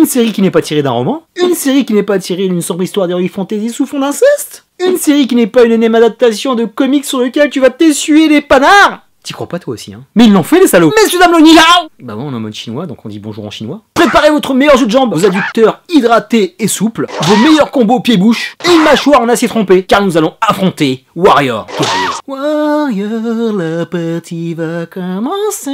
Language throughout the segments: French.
Une série qui n'est pas tirée d'un roman. Une série qui n'est pas tirée d'une sombre histoire d'heroic fantasy sous fond d'inceste. Une série qui n'est pas une énième adaptation de comics sur lequel tu vas t'essuyer les panards. T'y crois pas toi aussi, hein? Mais ils l'ont fait les salauds. Messieurs dames le Nihao. Bah bon, on est en mode chinois, donc on dit bonjour en chinois. Préparez votre meilleur jeu de jambes, vos adducteurs hydratés et souples, vos meilleurs combos pied-bouche et une mâchoire en acier trempé, car nous allons affronter Warrior. Warrior, la partie va commencer.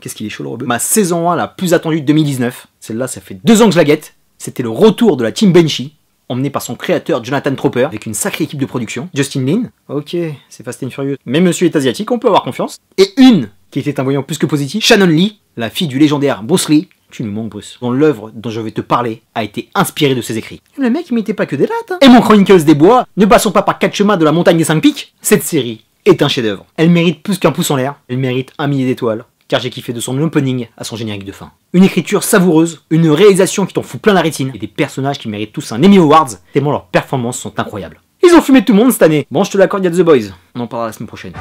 Qu'est-ce qu'il est chaud le rebeu. Ma saison 1 la plus attendue de 2019. Celle-là, ça fait 2 ans que je la guette. C'était le retour de la Team Banshee, emmené par son créateur Jonathan Tropper, avec une sacrée équipe de production. Justin Lin, ok, c'est Fast and Furious, mais monsieur est asiatique, on peut avoir confiance. Et une qui était un voyant plus que positif, Shannon Lee, la fille du légendaire Bruce Lee. Tu nous manques, Bruce. Dont l'œuvre dont je vais te parler a été inspirée de ses écrits. Le mec, il mettait pas que des lattes, hein. Et mon chroniqueuse des bois, ne passons pas par 4 chemins de la montagne des 5 pics. Cette série est un chef-d'œuvre. Elle mérite plus qu'un pouce en l'air. Elle mérite 1 millier d'étoiles, car j'ai kiffé de son opening à son générique de fin. Une écriture savoureuse, une réalisation qui t'en fout plein la rétine, et des personnages qui méritent tous un Emmy Awards, tellement leurs performances sont incroyables. Ils ont fumé tout le monde cette année. Bon, je te l'accorde, il y a The Boys. On en parlera la semaine prochaine.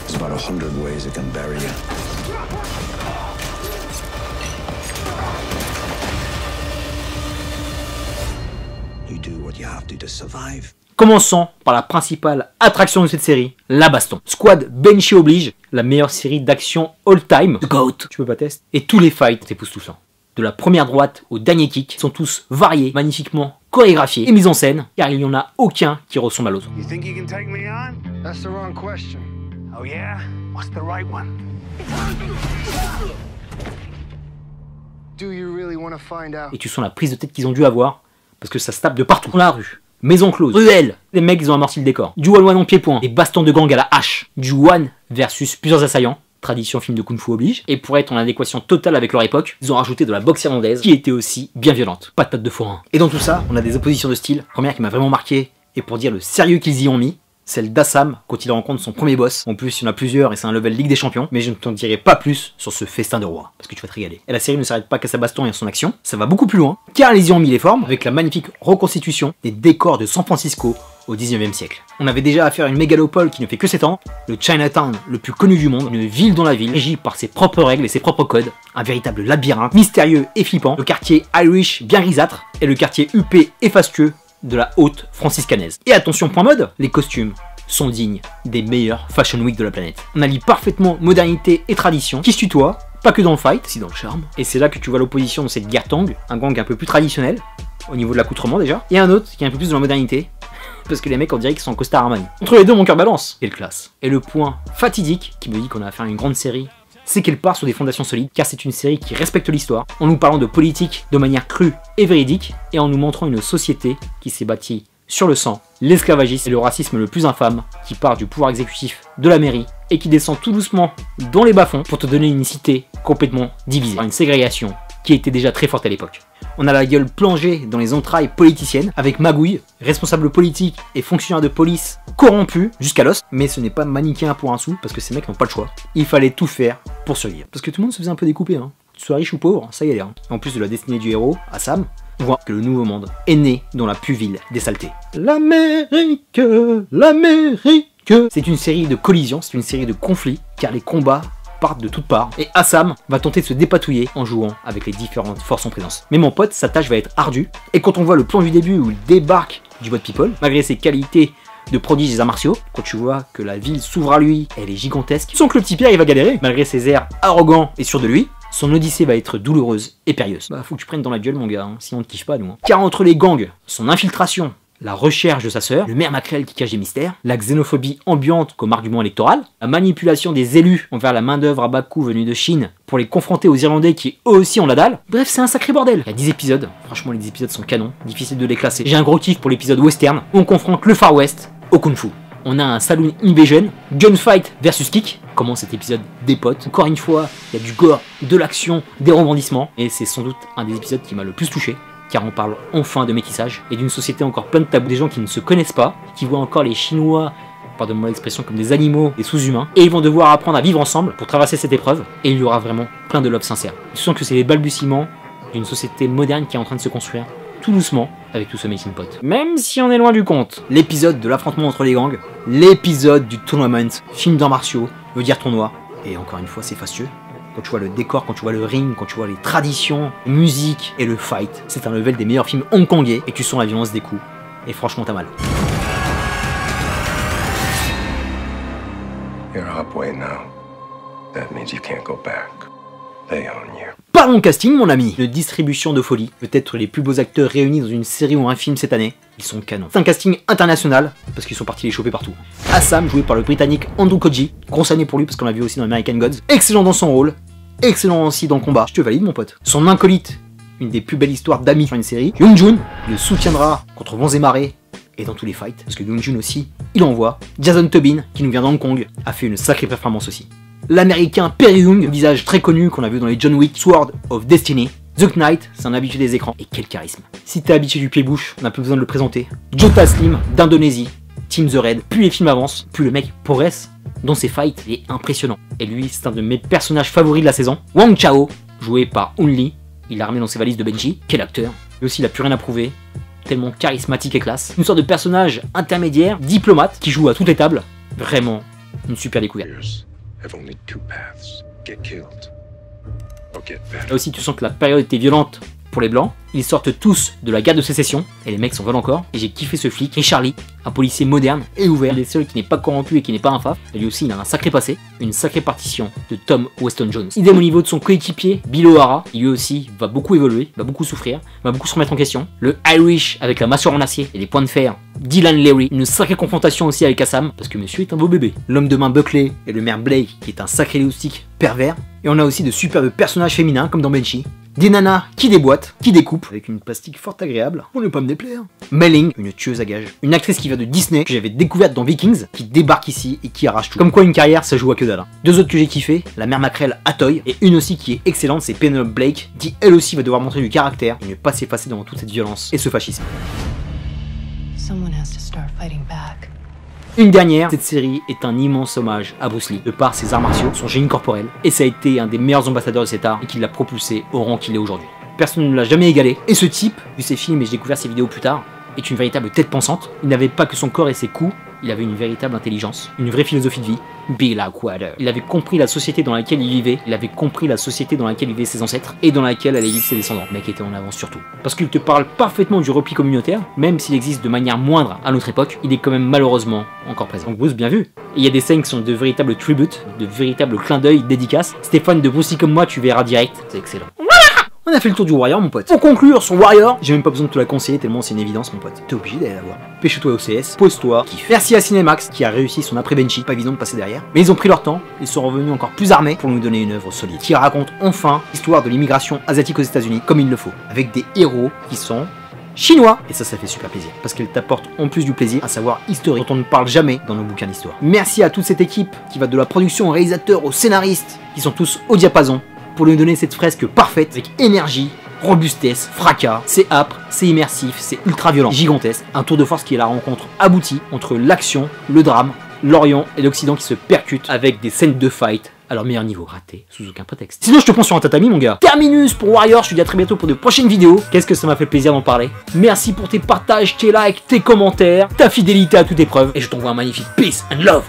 There's about 100 ways it can bury you. You do what you have to survive. Commençons par la principale attraction de cette série, la baston. Squad Banshee oblige, la meilleure série d'action all-time. The GOAT. Tu peux pas tester. Et tous les fights t'époustouflants. De la première droite au dernier kick, sont tous variés, magnifiquement chorégraphiés et mis en scène, car il n'y en a aucun qui ressemble à l'autre. You think you can take me on? That's the wrong question. Oh yeah? What's the right one? Do you really want to find out? Et tu sens la prise de tête qu'ils ont dû avoir, parce que ça se tape de partout. Dans la rue, maison close, ruelle. Les mecs, ils ont amorti le décor. Du one-one en pied-point, des bastons de gang à la hache, du one versus plusieurs assaillants. Tradition film de kung-fu oblige, et pour être en adéquation totale avec leur époque, ils ont rajouté de la boxe irlandaise, qui était aussi bien violente. Patate de forain. Et dans tout ça, on a des oppositions de style. Première qui m'a vraiment marqué, et pour dire le sérieux qu'ils y ont mis, celle d'Assam quand il rencontre son premier boss. En plus, il y en a plusieurs et c'est un level Ligue des Champions, mais je ne t'en dirai pas plus sur ce festin de roi, parce que tu vas te régaler. Et la série ne s'arrête pas qu'à sa baston et à son action, ça va beaucoup plus loin, car ils y ont mis les formes, avec la magnifique reconstitution des décors de San Francisco au 19e siècle. On avait déjà affaire à une mégalopole qui ne fait que s'étendre, le Chinatown le plus connu du monde, une ville dans la ville, régie par ses propres règles et ses propres codes, un véritable labyrinthe mystérieux et flippant, le quartier Irish bien grisâtre, et le quartier huppé et fastueux de la haute franciscanaise. Et attention point mode, les costumes sont dignes des meilleurs Fashion Week de la planète. On allie parfaitement modernité et tradition, qui se tutoient, pas que dans le fight, si dans le charme. Et c'est là que tu vois l'opposition de cette guerre Tang, un gang un peu plus traditionnel, au niveau de l'accoutrement déjà, et un autre qui est un peu plus dans la modernité, parce que les mecs on dirait qu'ils sont en costard Armani. Entre les deux, mon cœur balance, et le classe. Et le point fatidique, qui me dit qu'on a affaire à une grande série, c'est qu'elle part sur des fondations solides, car c'est une série qui respecte l'histoire, en nous parlant de politique de manière crue et véridique, et en nous montrant une société qui s'est bâtie sur le sang, l'esclavagisme et le racisme le plus infâme, qui part du pouvoir exécutif de la mairie, et qui descend tout doucement dans les bas-fonds pour te donner une cité complètement divisée, par une ségrégation qui était déjà très forte à l'époque. On a la gueule plongée dans les entrailles politiciennes, avec Magouille, responsable politique et fonctionnaire de police corrompu jusqu'à l'os, mais ce n'est pas manichéen pour un sou, parce que ces mecs n'ont pas le choix. Il fallait tout faire pour survivre. Parce que tout le monde se faisait un peu découper, hein. Que tu sois riche ou pauvre, ça y est, hein. En plus de la destinée du héros, Assam, on voit que le nouveau monde est né dans la plus vile des saletés. L'Amérique, l'Amérique. C'est une série de collisions, c'est une série de conflits, car les combats partent de toutes parts, et Assam va tenter de se dépatouiller en jouant avec les différentes forces en présence. Mais mon pote, sa tâche va être ardue, et quand on voit le plan du début où il débarque du mode people, malgré ses qualités de prodige des arts martiaux, quand tu vois que la ville s'ouvre à lui, elle est gigantesque, sans que le petit Pierre il va galérer, malgré ses airs arrogants et sûrs de lui, son odyssée va être douloureuse et périlleuse. Bah faut que tu prennes dans la gueule mon gars, hein, sinon on te kiffe pas nous. Hein. Car entre les gangs, son infiltration, la recherche de sa sœur, le maire Macrel qui cache des mystères, la xénophobie ambiante comme argument électoral, la manipulation des élus envers la main d'œuvre à bas coût venue de Chine pour les confronter aux Irlandais qui eux aussi ont la dalle. Bref, c'est un sacré bordel. Il y a 10 épisodes, franchement les 10 épisodes sont canons, difficile de les classer. J'ai un gros kiff pour l'épisode western où on confronte le Far West au Kung Fu. On a un Saloon Invasion, Gunfight versus Kick. Comment cet épisode dépote. Encore une fois, il y a du gore, de l'action, des rebondissements. Et c'est sans doute un des épisodes qui m'a le plus touché, car on parle enfin de métissage et d'une société encore pleine de tabous, des gens qui ne se connaissent pas, qui voient encore les Chinois, pardonne-moi l'expression, comme des animaux, des sous-humains, et ils vont devoir apprendre à vivre ensemble pour traverser cette épreuve, et il y aura vraiment plein de love sincère. Je sens que c'est les balbutiements d'une société moderne qui est en train de se construire, tout doucement, avec tout ce melting pot. Même si on est loin du compte, l'épisode de l'affrontement entre les gangs, l'épisode du tournament, film d'arts martiaux, veut dire tournoi, Et encore une fois, c'est fastueux. Quand tu vois le décor, quand tu vois le ring, quand tu vois les traditions, la musique et le fight, c'est un level des meilleurs films hongkongais et tu sens la violence des coups. Et franchement, t'as mal. Parlons casting, mon ami. Une distribution de folie. Peut-être les plus beaux acteurs réunis dans une série ou un film cette année. Ils sont canons. C'est un casting international, parce qu'ils sont partis les choper partout. Assam, joué par le britannique Andrew Koji. Grosse année pour lui, parce qu'on l'a vu aussi dans American Gods. Excellent dans son rôle. Excellent aussi dans le combat. Je te valide, mon pote. Son acolyte, une des plus belles histoires d'amis sur une série. Young Jun, il le soutiendra contre vents et marées. Et dans tous les fights, parce que Young Jun aussi, il envoie. Jason Tobin, qui nous vient d'Hong Kong, a fait une sacrée performance aussi. L'américain Perry Young, visage très connu qu'on a vu dans les John Wick, Sword of Destiny. The Knight, c'est un habitué des écrans. Et quel charisme. Si t'es habitué du pied-bouche, on n'a plus besoin de le présenter. Jota Slim, d'Indonésie, Team The Red. Plus les films avancent, plus le mec progresse dans ses fights, il est impressionnant. Et lui, c'est un de mes personnages favoris de la saison. Wang Chao, joué par Un Lee, il l'a ramené dans ses valises de Benji. Quel acteur. Lui aussi, il a plus rien à prouver. Tellement charismatique et classe. Une sorte de personnage intermédiaire, diplomate, qui joue à toutes les tables. Vraiment, une super découverte. Là aussi, tu sens que la période était violente pour les blancs. Ils sortent tous de la guerre de sécession et les mecs s'en veulent encore. Et j'ai kiffé ce flic. Et Charlie, un policier moderne et ouvert, le seul qui n'est pas corrompu et qui n'est pas un faf. Et lui aussi, il a un sacré passé. Une sacrée partition de Tom Weston Jones. Idem au niveau de son coéquipier, Bill O'Hara. Il lui aussi va beaucoup évoluer, va beaucoup souffrir, va beaucoup se remettre en question. Le Irish avec la massure en acier et les points de fer. Dylan Leary, une sacrée confrontation aussi avec Assam, parce que monsieur est un beau bébé. L'homme de main Buckley et le maire Blake, qui est un sacré loustique pervers. Et on a aussi de superbes personnages féminins, comme dans Benji. Des nanas qui déboîtent, qui découpent, avec une plastique fort agréable, pour ne pas me déplaire. Mei-Ling, une tueuse à gages. Une actrice qui vient de Disney, que j'avais découverte dans Vikings, qui débarque ici et qui arrache tout. Comme quoi une carrière, ça joue à que dalle. Deux autres que j'ai kiffé, la mère Mackerel Atoy, et une aussi qui est excellente, c'est Penelope Blake, qui elle aussi va devoir montrer du caractère, et ne pas s'effacer devant toute cette violence et ce fascisme. Une dernière, cette série est un immense hommage à Bruce Lee, de par ses arts martiaux, son génie corporel, et ça a été un des meilleurs ambassadeurs de cet art et qui l'a propulsé au rang qu'il est aujourd'hui. Personne ne l'a jamais égalé, et ce type, vu ses films et j'ai découvert ses vidéos plus tard, est une véritable tête pensante. Il n'avait pas que son corps et ses coups, il avait une véritable intelligence, une vraie philosophie de vie. Blackwater. Il avait compris la société dans laquelle il vivait, il avait compris la société dans laquelle vivaient ses ancêtres et dans laquelle allaient vivre ses descendants. Le mec était en avance surtout. Parce qu'il te parle parfaitement du repli communautaire, même s'il existe de manière moindre à notre époque, il est quand même malheureusement encore présent. Donc Bruce, bien vu. Et il y a des scènes qui sont de véritables tributes, de véritables clins d'œil, dédicaces. Stéphane de Bruce Lee comme moi, tu verras direct, c'est excellent. On a fait le tour du Warrior, mon pote. Pour conclure sur Warrior, j'ai même pas besoin de te la conseiller tellement c'est une évidence, mon pote. T'es obligé d'aller la voir. Pêche-toi au CS, pose-toi, kiffe. Merci à Cinemax qui a réussi son après Benji, pas évident de passer derrière. Mais ils ont pris leur temps, ils sont revenus encore plus armés pour nous donner une œuvre solide qui raconte enfin l'histoire de l'immigration asiatique aux États-Unis comme il le faut, avec des héros qui sont chinois. Et ça fait super plaisir, parce qu'elle t'apporte en plus du plaisir, à savoir historique, dont on ne parle jamais dans nos bouquins d'histoire. Merci à toute cette équipe qui va de la production au réalisateur aux scénaristes, qui sont tous au diapason, pour lui donner cette fresque parfaite, avec énergie, robustesse, fracas, c'est âpre, c'est immersif, c'est ultra violent, gigantesque. Un tour de force qui est la rencontre aboutie entre l'action, le drame, l'Orient et l'Occident qui se percutent avec des scènes de fight à leur meilleur niveau, raté, sous aucun prétexte. Sinon je te prends sur un tatami mon gars. Terminus pour Warrior, je te dis à très bientôt pour de prochaines vidéos. Qu'est-ce que ça m'a fait plaisir d'en parler. Merci pour tes partages, tes likes, tes commentaires, ta fidélité à toute épreuve. Et je t'envoie un magnifique peace and love.